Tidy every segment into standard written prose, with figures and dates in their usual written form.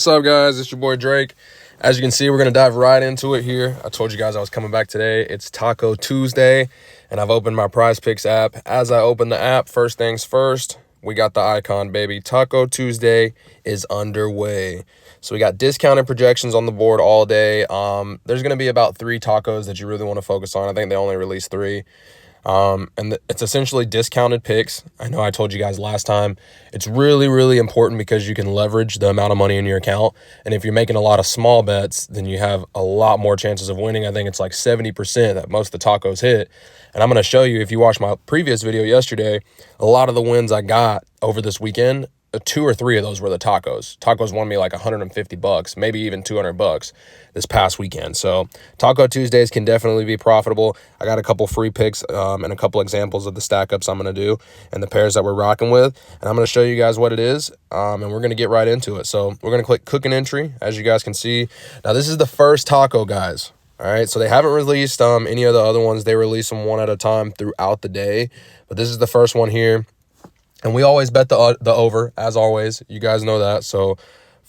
What's up, guys? It's your boy Drake. As you can see, we're going to dive right into it here. I told you guys I was coming back today. It's Taco Tuesday, and I've opened my Prize Picks app. As I open the app, first things first, we got the icon, baby. Taco Tuesday is underway. So we got discounted projections on the board all day. There's going to be about 3 tacos that you really want to focus on. I think they only released 3. It's essentially discounted picks. I know I told you guys last time. It's really, really important because you can leverage the amount of money in your account. And if you're making a lot of small bets, then you have a lot more chances of winning. I think it's like 70% that most of the tacos hit. And I'm going to show you, if you watched my previous video yesterday, a lot of the wins I got over this weekend, 2 or 3 of those were the tacos. Tacos won me like $150, maybe even $200 this past weekend. So Taco Tuesdays can definitely be profitable. I got a couple free picks and a couple examples of the stack ups I'm going to do and the pairs that we're rocking with. And I'm going to show you guys what it is, and we're going to get right into it. So we're going to click cook an entry, as you guys can see. Now, this is the first taco, guys. All right, so they haven't released any of the other ones. They release them one at a time throughout the day, but this is the first one here. And we always bet the over, as always. You guys know that. So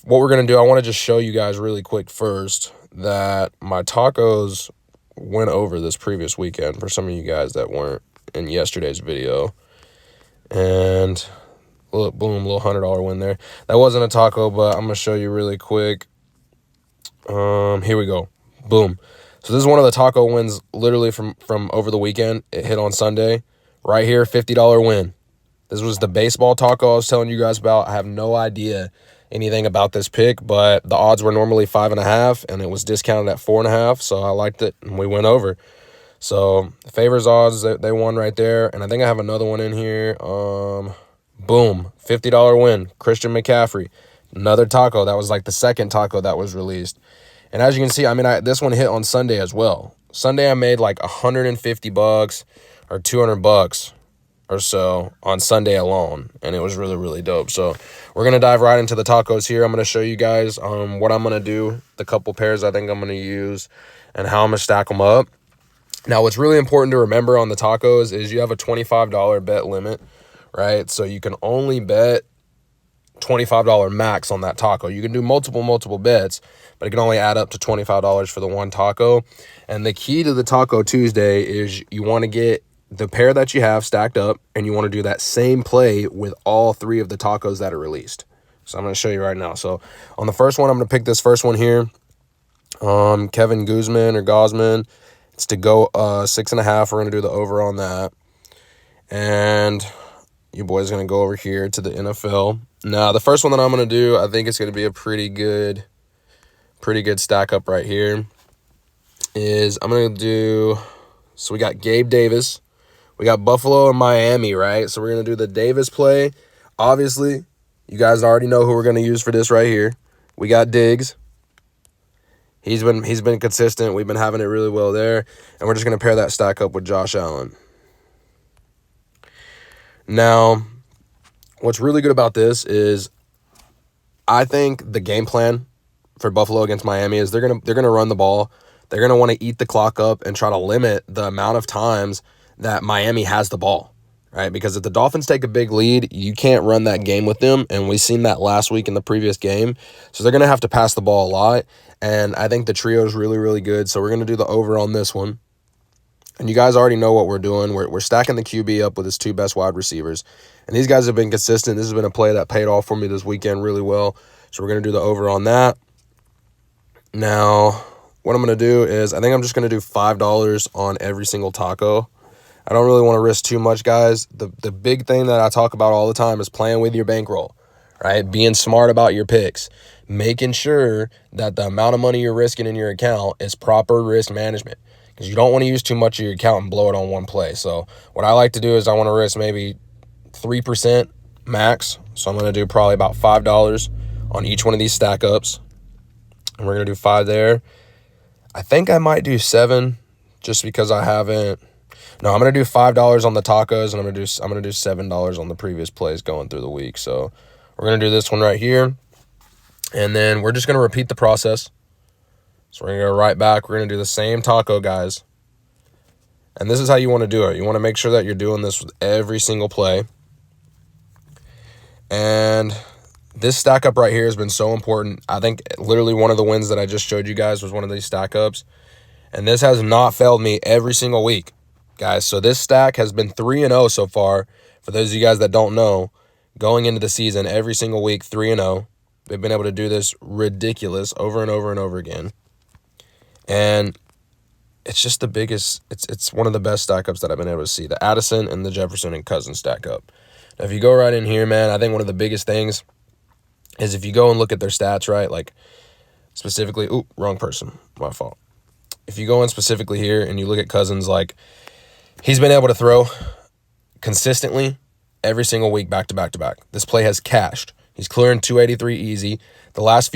what we're going to do, I want to just show you guys really quick first that my tacos went over this previous weekend for some of you guys that weren't in yesterday's video. And look, boom, little $100 win there. That wasn't a taco, but I'm going to show you really quick. Here we go. Boom. So this is one of the taco wins literally from over the weekend. It hit on Sunday. Right here, $50 win. This was the baseball taco I was telling you guys about. I have no idea anything about this pick, but the odds were normally 5.5, and it was discounted at 4.5, so I liked it, and we went over. So favors odds, they won right there, and I think I have another one in here. Boom, $50 win, Christian McCaffrey. Another taco. That was like the second taco that was released. And as you can see, I mean, this one hit on Sunday as well. Sunday I made like $150 or $200 or so on Sunday alone, and it was really, really dope. So we're gonna dive right into the tacos here. I'm gonna show you guys what I'm gonna do, the couple pairs I think I'm gonna use, and how I'm gonna stack them up. Now, what's really important to remember on the tacos is you have a $25 bet limit, right? So you can only bet $25 max on that taco. You can do multiple bets, but it can only add up to $25 for the one taco. And the key to the Taco Tuesday is you want to get the pair that you have stacked up, and you want to do that same play with all 3 of the tacos that are released. So I'm going to show you right now. So on the first one, I'm going to pick this first one here. Kevin Guzman or Gosman. It's to go 6.5. We're going to do the over on that. And you boys going to go over here to the NFL. Now, the first one that I'm going to do, I think it's going to be a pretty good stack up right here. Is I'm going to do, so we got Gabe Davis. We got Buffalo and Miami, right? So we're going to do the Davis play. Obviously, you guys already know who we're going to use for this right here. We got Diggs. He's been consistent. We've been having it really well there. And we're just going to pair that stack up with Josh Allen. Now, what's really good about this is I think the game plan for Buffalo against Miami is they're going to run the ball. They're going to want to eat the clock up and try to limit the amount of times that Miami has the ball, right? Because if the Dolphins take a big lead, you can't run that game with them, and we've seen that last week in the previous game. So they're going to have to pass the ball a lot, and I think the trio is really, really good. So we're going to do the over on this one. And you guys already know what we're doing. We're stacking the QB up with his 2 best wide receivers, and these guys have been consistent. This has been a play that paid off for me this weekend really well. So we're going to do the over on that. Now, what I'm going to do is I think I'm just going to do $5 on every single taco. I don't really want to risk too much, guys. The big thing that I talk about all the time is playing with your bankroll, right? Being smart about your picks, making sure that the amount of money you're risking in your account is proper risk management, because you don't want to use too much of your account and blow it on one play. So what I like to do is I want to risk maybe 3% max. So I'm going to do probably about $5 on each one of these stack ups, and we're going to do 5 there. I think I might do 7 just because I haven't. No, I'm going to do $5 on the tacos, and I'm going to do $7 on the previous plays going through the week. So we're going to do this one right here, and then we're just going to repeat the process. So we're going to go right back. We're going to do the same taco, guys. And this is how you want to do it. You want to make sure that you're doing this with every single play. And This stack up right here has been so important. I think literally one of the wins that I just showed you guys was one of these stack ups. And this has not failed me every single week, guys. So this stack has been 3-0 so far. For those of you guys that don't know, going into the season, every single week, 3-0. They've been able to do this ridiculous over and over and over again. And it's just the biggest, it's one of the best stack ups that I've been able to see. The Addison and the Jefferson and Cousins stack up. Now, if you go right in here, man, I think one of the biggest things is if you go and look at their stats, right, like specifically, wrong person, my fault. If you go in specifically here and you look at Cousins, like he's been able to throw consistently every single week back to back to back. This play has cashed. He's clearing 283 easy. The last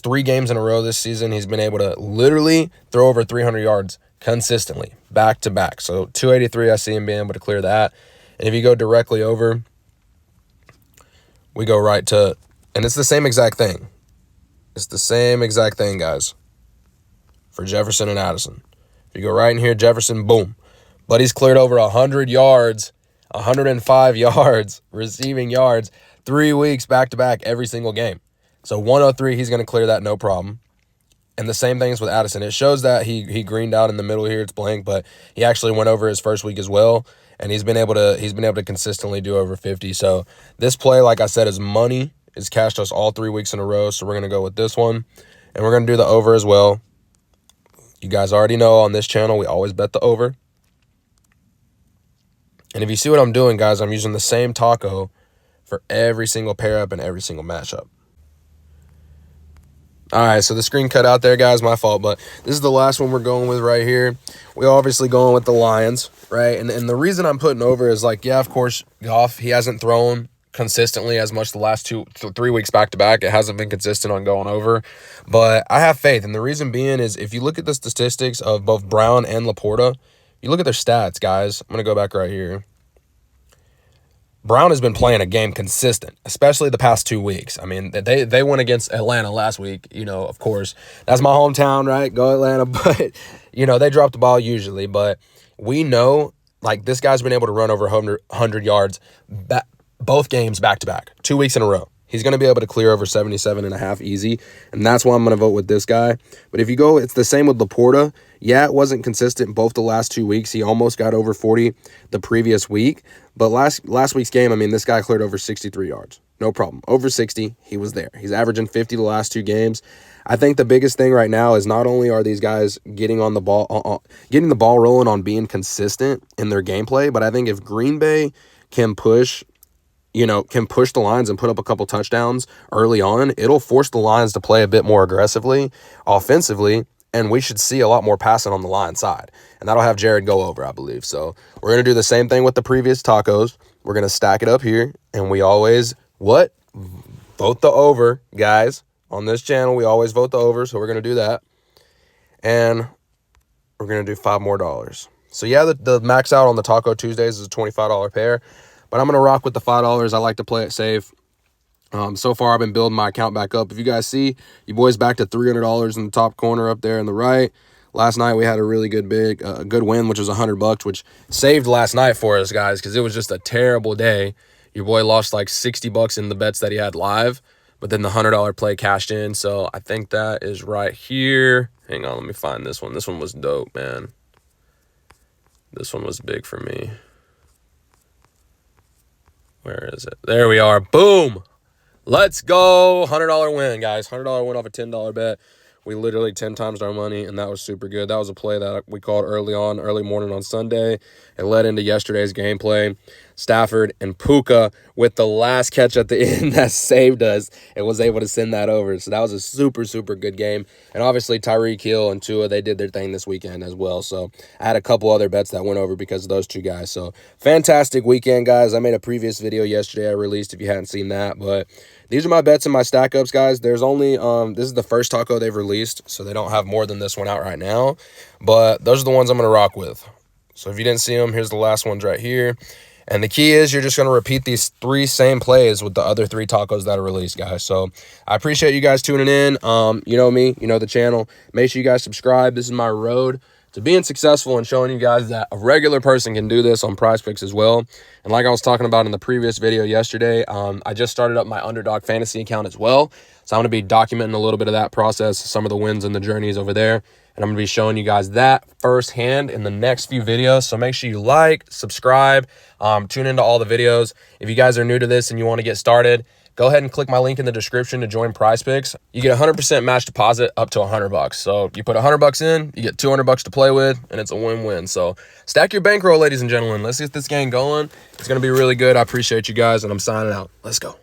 3 games in a row this season, he's been able to literally throw over 300 yards consistently back to back. So 283, I see him being able to clear that. And if you go directly over, we go right to, and it's the same exact thing. It's the same exact thing, guys, for Jefferson and Addison. If you go right in here, Jefferson, boom. But he's cleared over 100 yards, 105 yards, receiving yards, 3 weeks back-to-back every single game. So 103, he's going to clear that no problem. And the same things with Addison. It shows that he greened out in the middle here. It's blank, but he actually went over his first week as well. And he's been able to consistently do over 50. So this play, like I said, is money. It's cashed us all 3 weeks in a row. So we're going to go with this one. And we're going to do the over as well. You guys already know on this channel, we always bet the over. And if you see what I'm doing, guys, I'm using the same taco for every single pair up and every single matchup. All right, so the screen cut out there, guys, my fault, but this is the last one we're going with right here. We're obviously going with the Lions, right? And the reason I'm putting over is like, yeah, of course, Goff, he hasn't thrown consistently as much the last 3 weeks back to back. It hasn't been consistent on going over, but I have faith. And the reason being is if you look at the statistics of both Brown and Laporta, you look at their stats, guys. I'm going to go back right here. Brown has been playing a game consistent, especially the past 2 weeks. I mean, they went against Atlanta last week, of course. That's my hometown, right? Go Atlanta. But, they drop the ball usually. But we know, like, this guy's been able to run over 100 yards both games back-to-back, 2 weeks in a row. He's going to be able to clear over 77.5 easy, and that's why I'm going to vote with this guy. But if you go, it's the same with Laporta. Yeah, it wasn't consistent both the last 2 weeks. He almost got over 40 the previous week. But last week's game, I mean, this guy cleared over 63 yards. No problem. Over 60, he was there. He's averaging 50 the last 2 games. I think the biggest thing right now is not only are these guys getting on the ball, getting the ball rolling on being consistent in their gameplay, but I think if Green Bay can push the lines and put up a couple touchdowns early on, it'll force the Lions to play a bit more aggressively, offensively, and we should see a lot more passing on the line side. And that'll have Jared go over, I believe. So we're going to do the same thing with the previous tacos. We're going to stack it up here, and we always, vote the over, guys. On this channel, we always vote the over, so we're going to do that. And we're going to do $5 more. So yeah, the max out on the Taco Tuesdays is a $25 pair. But I'm going to rock with the $5. I like to play it safe. So far, I've been building my account back up. If you guys see, you boys back to $300 in the top corner up there in the right. Last night, we had a really good good win, which was $100, which saved last night for us, guys, because it was just a terrible day. Your boy lost like $60 in the bets that he had live, but then the $100 play cashed in. So I think that is right here. Hang on, let me find this one. This one was dope, man. This one was big for me. Where is it? There we are. Boom. Let's go. $100 win, guys. $100 win off a $10 bet. We literally 10 times our money, and that was super good. That was a play that we called early morning on Sunday. It led into yesterday's gameplay. Stafford and Puka with the last catch at the end that saved us and was able to send that over. So that was a super, super good game. And obviously Tyreek Hill and Tua, they did their thing this weekend as well. So I had a couple other bets that went over because of those two guys. So fantastic weekend, guys. I made a previous video yesterday I released if you hadn't seen that. But these are my bets and my stack ups, guys. There's only, this is the first taco they've released, so they don't have more than this one out right now. But those are the ones I'm going to rock with. So if you didn't see them, here's the last ones right here. And the key is you're just going to repeat these 3 same plays with the other 3 tacos that are released, guys. So I appreciate you guys tuning in. You know me, you know the channel. Make sure you guys subscribe. This is my road to being successful and showing you guys that a regular person can do this on Prize Picks as well. And like I was talking about in the previous video yesterday, I just started up my Underdog Fantasy account as well. So I'm going to be documenting a little bit of that process, some of the wins and the journeys over there. And I'm going to be showing you guys that firsthand in the next few videos. So make sure you like, subscribe, tune into all the videos. If you guys are new to this and you want to get started, go ahead and click my link in the description to join Prize Picks. You get 100% match deposit up to $100. So you put $100 in, you get $200 to play with, and it's a win-win. So stack your bankroll, ladies and gentlemen. Let's get this game going. It's going to be really good. I appreciate you guys, and I'm signing out. Let's go.